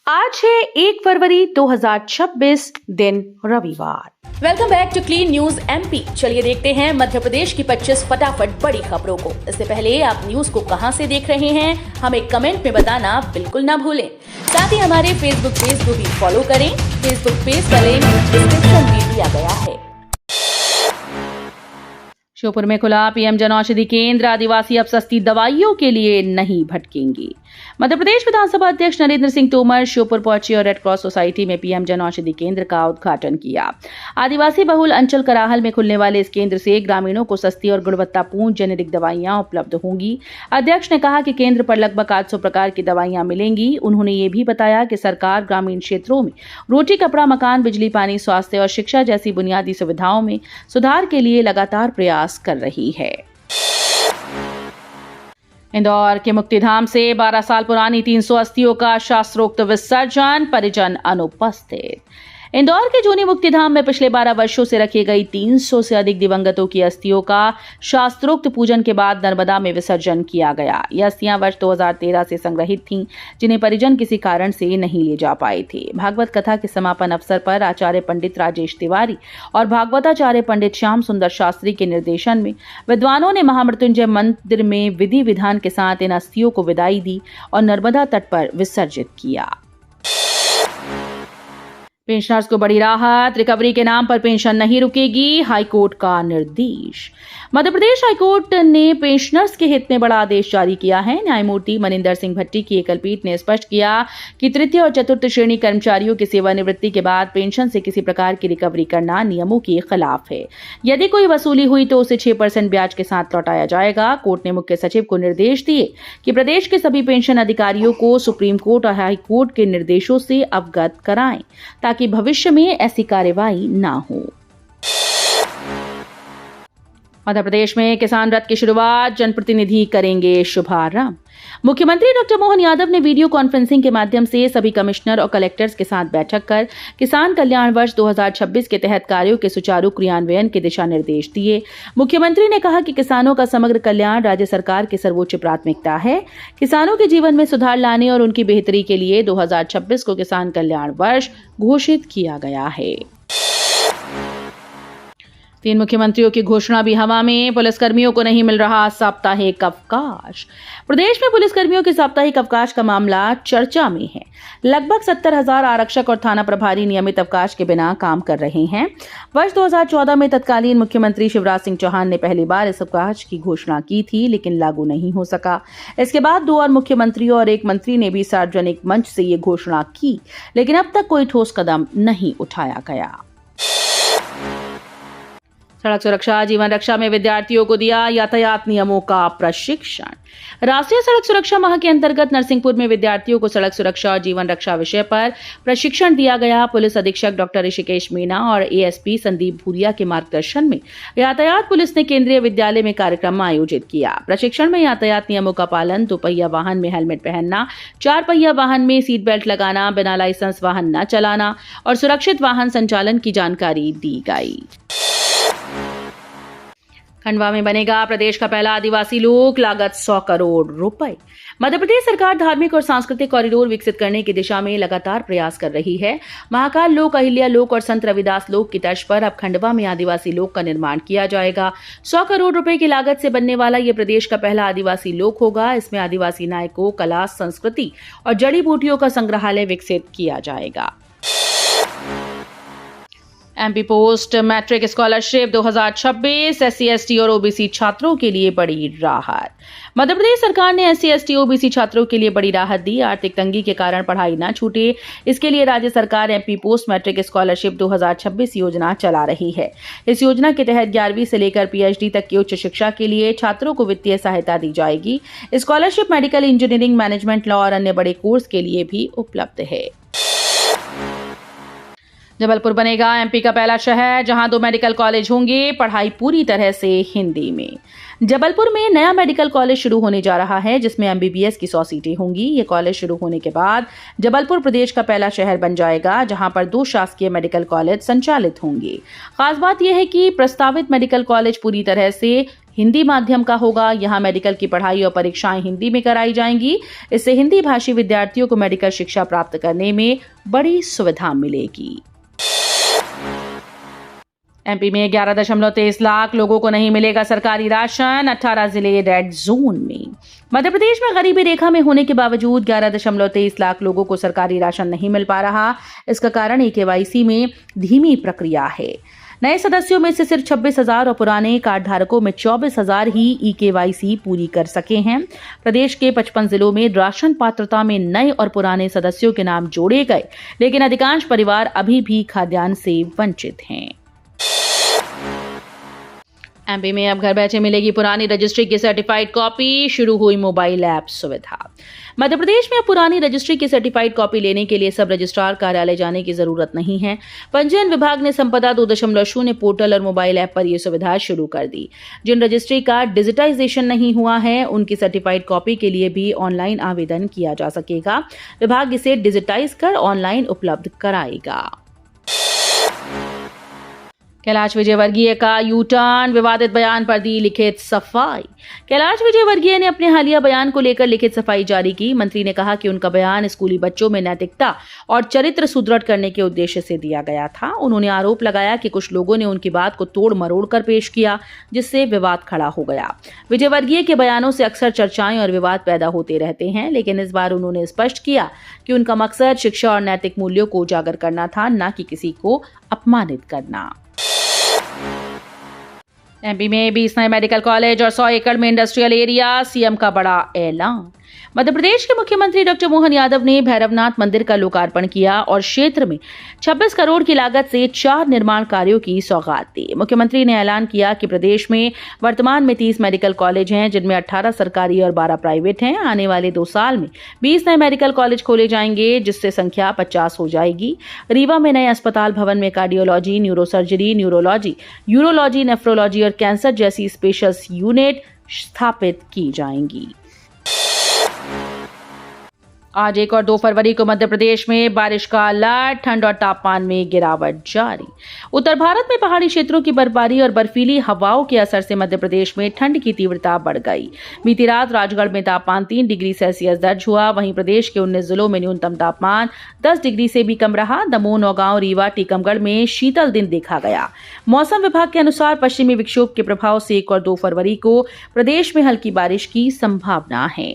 आज है 1 फरवरी 2026 दिन रविवार। Welcome back to Clean News MP. चलिए देखते हैं मध्य प्रदेश की 25 फटाफट बड़ी खबरों को। इससे पहले आप न्यूज को कहां से देख रहे हैं हमें कमेंट में बताना बिल्कुल ना भूलें। साथ ही हमारे फेसबुक पेज को भी फॉलो करें। फेसबुक पेज का लिंक डिस्क्रिप्शन में दिया गया है। श्योपुर में खुला पीएम जन औषधि केंद्र। आदिवासी अब सस्ती दवाइयों के लिए नहीं भटकेंगे। मध्य प्रदेश विधानसभा अध्यक्ष नरेंद्र सिंह तोमर श्योपुर पहुंचे और रेड क्रॉस सोसाइटी में पीएम जन औषधि केंद्र का उद्घाटन किया। आदिवासी बहुल अंचल कराहल में खुलने वाले इस केंद्र से ग्रामीणों को सस्ती और गुणवत्तापूर्ण जेनेरिक दवाइयां उपलब्ध होंगी। अध्यक्ष ने कहा कि केंद्र पर लगभग 800 प्रकार की दवाइयां मिलेंगी। उन्होंने ये भी बताया कि सरकार ग्रामीण क्षेत्रों में रोटी, कपड़ा, मकान, बिजली, पानी, स्वास्थ्य और शिक्षा जैसी बुनियादी सुविधाओं में सुधार के लिए लगातार प्रयास कर रही है। इंदौर के मुक्तिधाम से 12 साल पुरानी 300 अस्थियों का शास्त्रोक्त विसर्जन, परिजन अनुपस्थित। इंदौर के जूनी मुक्तिधाम में पिछले 12 वर्षों से रखी गई 300 से अधिक दिवंगतों की अस्थियों का शास्त्रोक्त पूजन के बाद नर्मदा में विसर्जन किया गया। ये अस्थियां वर्ष 2013 से संग्रहित थीं, जिन्हें परिजन किसी कारण से नहीं ले जा पाए थे। भागवत कथा के समापन अवसर पर आचार्य पंडित राजेश तिवारी और भागवताचार्य पंडित श्याम सुंदर शास्त्री के निर्देशन में विद्वानों ने महामृत्युंजय मंदिर में विधि विधान के साथ इन अस्थियों को विदाई दी और नर्मदा तट पर विसर्जित किया। पेंशनर्स को बड़ी राहत। रिकवरी के नाम पर पेंशन नहीं रुकेगी, हाईकोर्ट का निर्देश। मध्य प्रदेश हाईकोर्ट ने पेंशनर्स के हित में बड़ा आदेश जारी किया है। न्यायमूर्ति मनिंदर सिंह भट्टी की एकल पीठ ने स्पष्ट किया कि तृतीय और चतुर्थ श्रेणी कर्मचारियों की सेवानिवृत्ति के बाद पेंशन से किसी प्रकार की रिकवरी करना नियमों के खिलाफ है। यदि कोई वसूली हुई तो उसे 6% ब्याज के साथ लौटाया जाएगा। कोर्ट ने मुख्य सचिव को निर्देश दिए कि प्रदेश के सभी पेंशन अधिकारियों को सुप्रीम कोर्ट और हाईकोर्ट के निर्देशों से अवगत कराएं ताकि भविष्य में ऐसी कार्रवाई ना हो। मध्य प्रदेश में किसान रथ की शुरुआत, जनप्रतिनिधि करेंगे शुभारंभ। मुख्यमंत्री डॉक्टर मोहन यादव ने वीडियो कॉन्फ्रेंसिंग के माध्यम से सभी कमिश्नर और कलेक्टर्स के साथ बैठक कर किसान कल्याण वर्ष 2026 के तहत कार्यों के सुचारू क्रियान्वयन के दिशा निर्देश दिए। मुख्यमंत्री ने कहा कि किसानों का समग्र कल्याण राज्य सरकार की सर्वोच्च प्राथमिकता है। किसानों के जीवन में सुधार लाने और उनकी बेहतरी के लिए 2026 को किसान कल्याण वर्ष घोषित किया गया है। 3 मुख्यमंत्रियों की घोषणा भी हवा में। पुलिसकर्मियों को नहीं मिल रहा साप्ताहिक अवकाश। प्रदेश में पुलिसकर्मियों के साप्ताहिक अवकाश का मामला चर्चा में है। लगभग 70,000 आरक्षक और थाना प्रभारी नियमित अवकाश के बिना काम कर रहे हैं। वर्ष 2014 में तत्कालीन मुख्यमंत्री शिवराज सिंह चौहान ने पहली बार इस अवकाश की घोषणा की थी, लेकिन लागू नहीं हो सका। इसके बाद 2 और मुख्यमंत्रियों और एक मंत्री ने भी सार्वजनिक मंच से ये घोषणा की, लेकिन अब तक कोई ठोस कदम नहीं उठाया गया। सड़क सुरक्षा जीवन रक्षा में विद्यार्थियों को दिया यातायात नियमों का प्रशिक्षण। राष्ट्रीय सड़क सुरक्षा माह के अंतर्गत नरसिंहपुर में विद्यार्थियों को सड़क सुरक्षा और जीवन रक्षा विषय पर प्रशिक्षण दिया गया। पुलिस अधीक्षक डॉक्टर ऋषिकेश मीना और एएसपी संदीप भूरिया के मार्गदर्शन में यातायात पुलिस ने केंद्रीय विद्यालय में कार्यक्रम आयोजित किया। प्रशिक्षण में यातायात नियमों का पालन, 2 पहिया वाहन में हेलमेट पहनना, 4 पहिया वाहन में सीट बेल्ट लगाना, बिना लाइसेंस वाहन न चलाना और सुरक्षित वाहन संचालन की जानकारी दी गई। खंडवा में बनेगा प्रदेश का पहला आदिवासी लोक, लागत 100 करोड़ रुपए। मध्य प्रदेश सरकार धार्मिक और सांस्कृतिक कॉरिडोर विकसित करने की दिशा में लगातार प्रयास कर रही है। महाकाल लोक, अहिल्या लोक और संत रविदास लोक की तर्ज पर अब खंडवा में आदिवासी लोक का निर्माण किया जाएगा। 100 करोड़ रुपए की लागत से बनने वाला ये प्रदेश का पहला आदिवासी लोक होगा। इसमें आदिवासी नायकों, कला, संस्कृति और जड़ी बूटियों का संग्रहालय विकसित किया जाएगा। MP post matric scholarship 2026 SC, ST और ओबीसी छात्रों के लिए बड़ी राहत। मध्य प्रदेश सरकार ने SC, ST, ओबीसी छात्रों के लिए बड़ी राहत दी। आर्थिक तंगी के कारण पढ़ाई न छूटे, इसके लिए राज्य सरकार एमपी पोस्ट मैट्रिक स्कॉलरशिप 2026 योजना चला रही है। इस योजना के तहत 11वीं से लेकर PhD तक की उच्च शिक्षा के लिए छात्रों को वित्तीय सहायता दी जाएगी। Scholarship medical engineering, management, law और अन्य बड़े कोर्स के लिए भी उपलब्ध है। जबलपुर बनेगा एमपी का पहला शहर, जहां 2 मेडिकल कॉलेज होंगे। पढ़ाई पूरी तरह से हिंदी में। जबलपुर में नया मेडिकल कॉलेज शुरू होने जा रहा है, जिसमें एमबीबीएस की 100 सीटें होंगी। ये कॉलेज शुरू होने के बाद जबलपुर प्रदेश का पहला शहर बन जाएगा, जहां पर 2 शासकीय मेडिकल कॉलेज संचालित होंगे। खास बात यह है कि प्रस्तावित मेडिकल कॉलेज पूरी तरह से हिंदी माध्यम का होगा। यहाँ मेडिकल की पढ़ाई और परीक्षाएं हिंदी में कराई जाएंगी। इससे हिंदी भाषी विद्यार्थियों को मेडिकल शिक्षा प्राप्त करने में बड़ी सुविधा मिलेगी। एमपी में 11.23 लाख लोगों को नहीं मिलेगा सरकारी राशन, 18 जिले रेड जोन में। मध्य प्रदेश में गरीबी रेखा में होने के बावजूद 11.23 लाख लोगों को सरकारी राशन नहीं मिल पा रहा। इसका कारण ई-केवाईसी में धीमी प्रक्रिया है। नए सदस्यों में से सिर्फ 26,000 और पुराने कार्ड धारकों में 24,000 ही ई-केवाईसी पूरी कर सके हैं। प्रदेश के 55 जिलों में राशन पात्रता में नए और पुराने सदस्यों के नाम जोड़े गए, लेकिन अधिकांश परिवार अभी भी खाद्यान्न से वंचित हैं। एमपी में अब घर बैठे मिलेगी पुरानी रजिस्ट्री की सर्टिफाइड कॉपी, शुरू हुई मोबाइल ऐप सुविधा। मध्य प्रदेश में अब पुरानी रजिस्ट्री की सर्टिफाइड कॉपी लेने के लिए सब रजिस्ट्रार कार्यालय जाने की जरूरत नहीं है। पंजीयन विभाग ने संपदा 2.0 पोर्टल और मोबाइल ऐप पर यह सुविधा शुरू कर दी। जिन रजिस्ट्री का डिजिटाइजेशन नहीं हुआ है, उनकी सर्टिफाइड कॉपी के लिए भी ऑनलाइन आवेदन किया जा सकेगा। विभाग इसे डिजिटाइज कर ऑनलाइन उपलब्ध कराएगा। कैलाश विजयवर्गीय का यू टर्न, विवादित बयान पर दी लिखित सफाई। कैलाश विजयवर्गीय ने अपने हालिया बयान को लेकर लिखित सफाई जारी की। मंत्री ने कहा कि उनका बयान स्कूली बच्चों में नैतिकता और चरित्र सुदृढ़ करने के उद्देश्य से दिया गया था। उन्होंने आरोप लगाया कि कुछ लोगों ने उनकी बात को तोड़ मरोड़ कर पेश किया, जिससे विवाद खड़ा हो गया। विजयवर्गीय के बयानों से अक्सर चर्चाएं और विवाद पैदा होते रहते हैं, लेकिन इस बार उन्होंने स्पष्ट किया कि उनका मकसद शिक्षा और नैतिक मूल्यों को उजागर करना था, न कि किसी को अपमानित करना। एमपी में 20 नए मेडिकल कॉलेज और 100 एकड़ में इंडस्ट्रियल एरिया, सीएम का बड़ा ऐलान। मध्य प्रदेश के मुख्यमंत्री डॉक्टर मोहन यादव ने भैरवनाथ मंदिर का लोकार्पण किया और क्षेत्र में 26 करोड़ की लागत से 4 निर्माण कार्यों की सौगात दी। मुख्यमंत्री ने ऐलान किया कि प्रदेश में वर्तमान में 30 मेडिकल कॉलेज हैं, जिनमें 18 सरकारी और 12 प्राइवेट हैं। आने वाले 2 साल में 20 नए मेडिकल कॉलेज खोले जाएंगे, जिससे संख्या 50 हो जाएगी। रीवा में नए अस्पताल भवन में cardiology, neurosurgery, neurology, urology, nephrology और कैंसर जैसी स्पेशल यूनिट स्थापित की जाएंगी। आज 1 और 2 फरवरी को मध्य प्रदेश में बारिश का अलर्ट, ठंड और तापमान में गिरावट जारी। उत्तर भारत में पहाड़ी क्षेत्रों की बर्फबारी और बर्फीली हवाओं के असर से मध्य प्रदेश में ठंड की तीव्रता बढ़ गई। बीती रात राजगढ़ में तापमान 3 डिग्री सेल्सियस दर्ज हुआ। वहीं प्रदेश के 19 जिलों में न्यूनतम तापमान 10 डिग्री से भी कम रहा। दमोह, नौगांव, रीवा, टीकमगढ़ में शीतल दिन देखा गया। मौसम विभाग के अनुसार पश्चिमी विक्षोभ के प्रभाव से 1 और 2 फरवरी को प्रदेश में हल्की बारिश की संभावना है।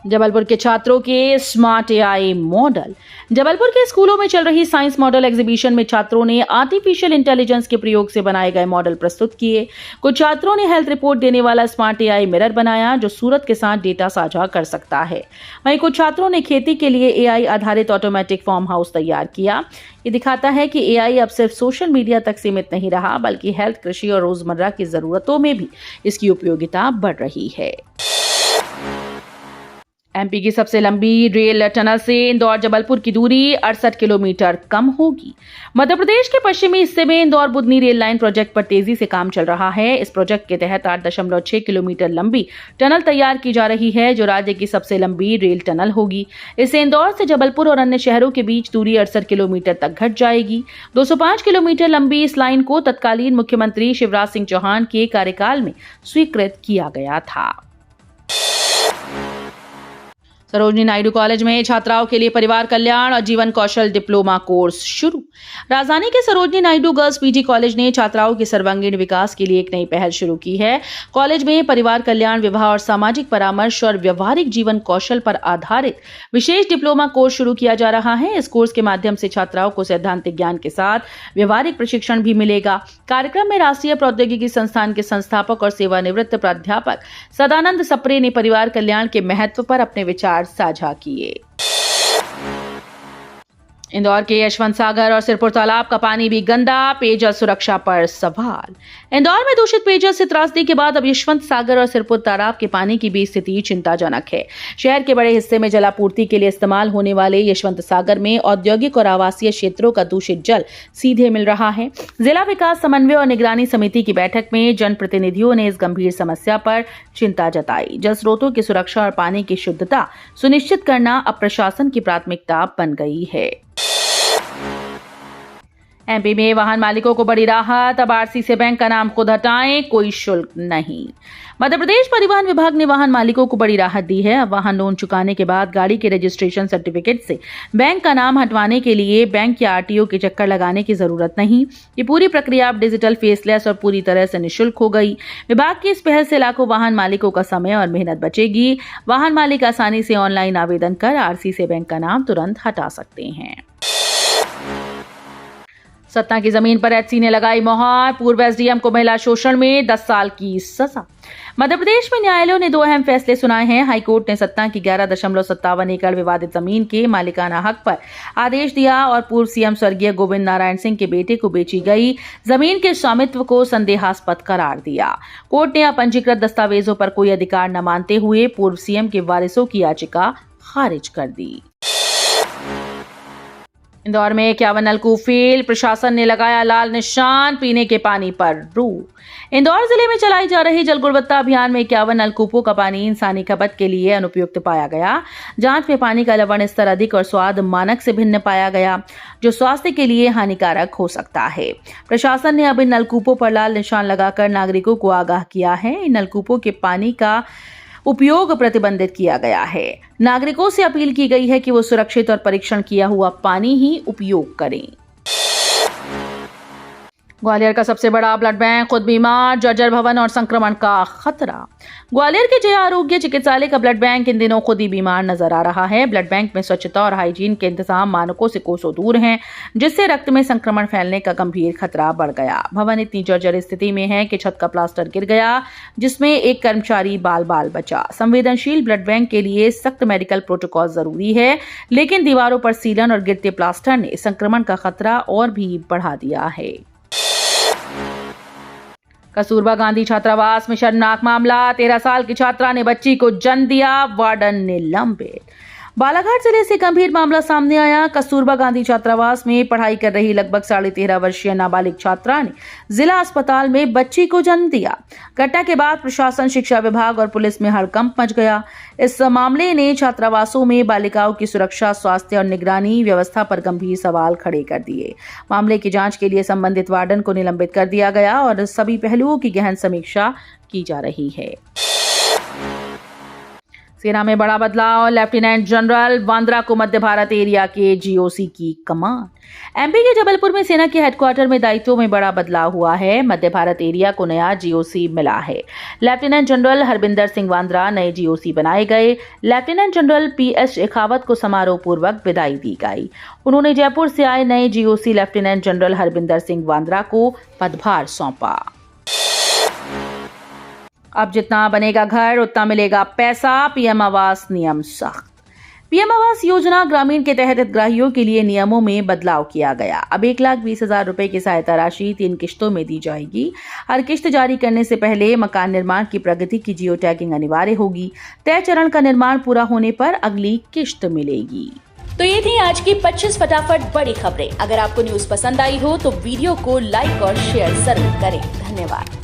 जबलपुर के छात्रों के स्मार्ट एआई मॉडल। जबलपुर के स्कूलों में चल रही साइंस मॉडल एग्जीबिशन में छात्रों ने आर्टिफिशियल इंटेलिजेंस के प्रयोग से बनाए गए मॉडल प्रस्तुत किए। कुछ छात्रों ने हेल्थ रिपोर्ट देने वाला स्मार्ट एआई मिरर बनाया, जो सूरत के साथ डेटा साझा कर सकता है। वहीं कुछ छात्रों ने खेती के लिए एआई आधारित ऑटोमेटिक फार्म हाउस तैयार किया। ये दिखाता है कि एआई अब सिर्फ सोशल मीडिया तक सीमित नहीं रहा, बल्कि हेल्थ, कृषि और रोजमर्रा की जरूरतों में भी इसकी उपयोगिता बढ़ रही है। एमपी की सबसे लंबी रेल टनल से इंदौर जबलपुर की दूरी 68 किलोमीटर कम होगी। मध्य प्रदेश के पश्चिमी हिस्से में Indore Budhni rail line project पर तेजी से काम चल रहा है। इस प्रोजेक्ट के तहत 8.6 किलोमीटर लंबी टनल तैयार की जा रही है, जो राज्य की सबसे लंबी रेल टनल होगी। इससे इंदौर से जबलपुर और अन्य शहरों के बीच दूरी 68 किलोमीटर तक घट जाएगी। 205 किलोमीटर लंबी इस लाइन को तत्कालीन मुख्यमंत्री शिवराज सिंह चौहान के कार्यकाल में स्वीकृत किया गया था। सरोजनी नायडू कॉलेज में छात्राओं के लिए परिवार कल्याण और जीवन कौशल डिप्लोमा कोर्स शुरू। राजधानी के Sarojini Naidu girls PG college ने छात्राओं के सर्वांगीण विकास के लिए एक नई पहल शुरू की है। कॉलेज में परिवार कल्याण, विवाह और सामाजिक परामर्श और व्यवहारिक जीवन कौशल पर आधारित विशेष डिप्लोमा कोर्स शुरू किया जा रहा है। इस कोर्स के माध्यम से छात्राओं को सैद्धांतिक ज्ञान के साथ व्यवहारिक प्रशिक्षण भी मिलेगा। कार्यक्रम में राष्ट्रीय प्रौद्योगिकी संस्थान के संस्थापक और सेवानिवृत्त प्राध्यापक सदानंद सप्रे ने परिवार कल्याण के महत्व पर अपने विचार साझा किए। इंदौर के यशवंत सागर और सिरपुर तालाब का पानी भी गंदा, पेयजल सुरक्षा पर सवाल। इंदौर में दूषित पेयजल से त्रासदी के बाद अब यशवंत सागर और सिरपुर तालाब के पानी की भी स्थिति चिंताजनक है। शहर के बड़े हिस्से में जलापूर्ति के लिए इस्तेमाल होने वाले यशवंत सागर में औद्योगिक और आवासीय क्षेत्रों का दूषित जल सीधे मिल रहा है। जिला विकास समन्वय और निगरानी समिति की बैठक में जनप्रतिनिधियों ने इस गंभीर समस्या पर चिंता जताई। जल स्रोतों की सुरक्षा और पानी की शुद्धता सुनिश्चित करना अब प्रशासन की प्राथमिकता बन गई है। एमपी में वाहन मालिकों को बड़ी राहत, अब आरसी से बैंक का नाम खुद हटाएं, कोई शुल्क नहीं। मध्य प्रदेश परिवहन विभाग ने वाहन मालिकों को बड़ी राहत दी है। अब वाहन लोन चुकाने के बाद गाड़ी के रजिस्ट्रेशन सर्टिफिकेट से बैंक का नाम हटवाने के लिए बैंक या आरटीओ के चक्कर लगाने की जरूरत नहीं। ये पूरी प्रक्रिया अब डिजिटल, फेसलेस और पूरी तरह से निःशुल्क हो गई। विभाग की इस पहल से लाखों वाहन मालिकों का समय और मेहनत बचेगी। वाहन मालिक आसानी से ऑनलाइन आवेदन कर आरसी से बैंक का नाम तुरंत हटा सकते हैं। सतना की जमीन पर एचसी ने लगाई मोहर, पूर्व एसडीएम को महिला शोषण में 10 साल की सजा। मध्य प्रदेश में न्यायालयों ने 2 अहम फैसले सुनाए हैं। हाईकोर्ट ने सतना की 11.57 एकड़ विवादित जमीन के मालिकाना हक पर आदेश दिया और पूर्व सीएम स्वर्गीय गोविंद नारायण सिंह के बेटे को बेची गई जमीन के स्वामित्व को संदेहास्पद करार दिया। कोर्ट ने अपंजीकृत दस्तावेजों पर कोई अधिकार न मानते हुए पूर्व सीएम के वारिसों की याचिका खारिज कर दी। इंदौर में 51 नलकूप फेल, प्रशासन ने लगाया लाल निशान, पीने के पानी पर रोक। इंदौर जिले में चलाई जा रही जल गुणवत्ता अभियान में 51 नलकूपों का पानी इंसानी खपत के लिए अनुपयुक्त पाया गया। जांच में पानी का लवण स्तर अधिक और स्वाद मानक से भिन्न पाया गया, जो स्वास्थ्य के लिए हानिकारक हो सकता है। प्रशासन ने अब इन नलकूपों पर लाल निशान लगाकर नागरिकों को आगाह किया है। इन नलकूपों के पानी का उपयोग प्रतिबंधित किया गया है। नागरिकों से अपील की गई है कि वो सुरक्षित और परीक्षण किया हुआ पानी ही उपयोग करें। ग्वालियर का सबसे बड़ा ब्लड बैंक खुद बीमार, जर्जर भवन और संक्रमण का खतरा। ग्वालियर के जय आरोग्य चिकित्सालय का ब्लड बैंक इन दिनों खुद ही बीमार नजर आ रहा है। ब्लड बैंक में स्वच्छता और हाइजीन के इंतजाम मानकों से कोसों दूर हैं, जिससे रक्त में संक्रमण फैलने का गंभीर खतरा बढ़ गया। भवन इतनी जर्जर स्थिति में है कि छत का प्लास्टर गिर गया, जिसमें एक कर्मचारी बाल बाल बचा। संवेदनशील ब्लड बैंक के लिए सख्त मेडिकल प्रोटोकॉल जरूरी है, लेकिन दीवारों पर सीलन और गिरते प्लास्टर ने संक्रमण का खतरा और भी बढ़ा दिया है। कस्तूरबा गांधी छात्रावास में शर्मनाक मामला, 13 साल की छात्रा ने बच्ची को जन्म दिया, वार्डन निलंबित। बालाघाट जिले से गंभीर मामला सामने आया। कस्तूरबा गांधी छात्रावास में पढ़ाई कर रही लगभग 13.5 वर्षीय नाबालिग छात्रा ने जिला अस्पताल में बच्ची को जन्म दिया। घटना के बाद प्रशासन, शिक्षा विभाग और पुलिस में हड़कंप मच गया। इस मामले ने छात्रावासों में बालिकाओं की सुरक्षा, स्वास्थ्य और निगरानी व्यवस्था पर गंभीर सवाल खड़े कर दिए। मामले की जांच के लिए संबंधित वार्डन को निलंबित कर दिया गया और सभी पहलुओं की गहन समीक्षा की जा रही है। सेना में बड़ा बदलाव, लेफ्टिनेंट जनरल वांद्रा को मध्य भारत एरिया के जीओसी की कमान। एमपी के जबलपुर में सेना के हेडक्वार्टर में दायित्वों में बड़ा बदलाव हुआ है। मध्य भारत एरिया को नया जीओसी मिला है। लेफ्टिनेंट जनरल हरबिंदर सिंह वांद्रा नए जीओसी बनाए गए। लेफ्टिनेंट जनरल पीएस शेखावत को समारोह पूर्वक विदाई दी गई। उन्होंने जयपुर से आए नए GOC lieutenant general Harbinder Singh Bandra को पदभार सौंपा। अब जितना बनेगा घर उतना मिलेगा पैसा, पीएम आवास नियम सख्त। पीएम आवास योजना ग्रामीण के तहत हितग्राहियों के लिए नियमों में बदलाव किया गया। अब 1,20,000 रुपए की सहायता राशि 3 किश्तों में दी जाएगी। हर किश्त जारी करने से पहले मकान निर्माण की प्रगति की जियो टैगिंग अनिवार्य होगी। तय चरण का निर्माण पूरा होने पर अगली किश्त मिलेगी। तो ये थी आज की 25 फटाफट बड़ी खबरें। अगर आपको न्यूज पसंद आई हो तो वीडियो को लाइक और शेयर जरूर करें। धन्यवाद।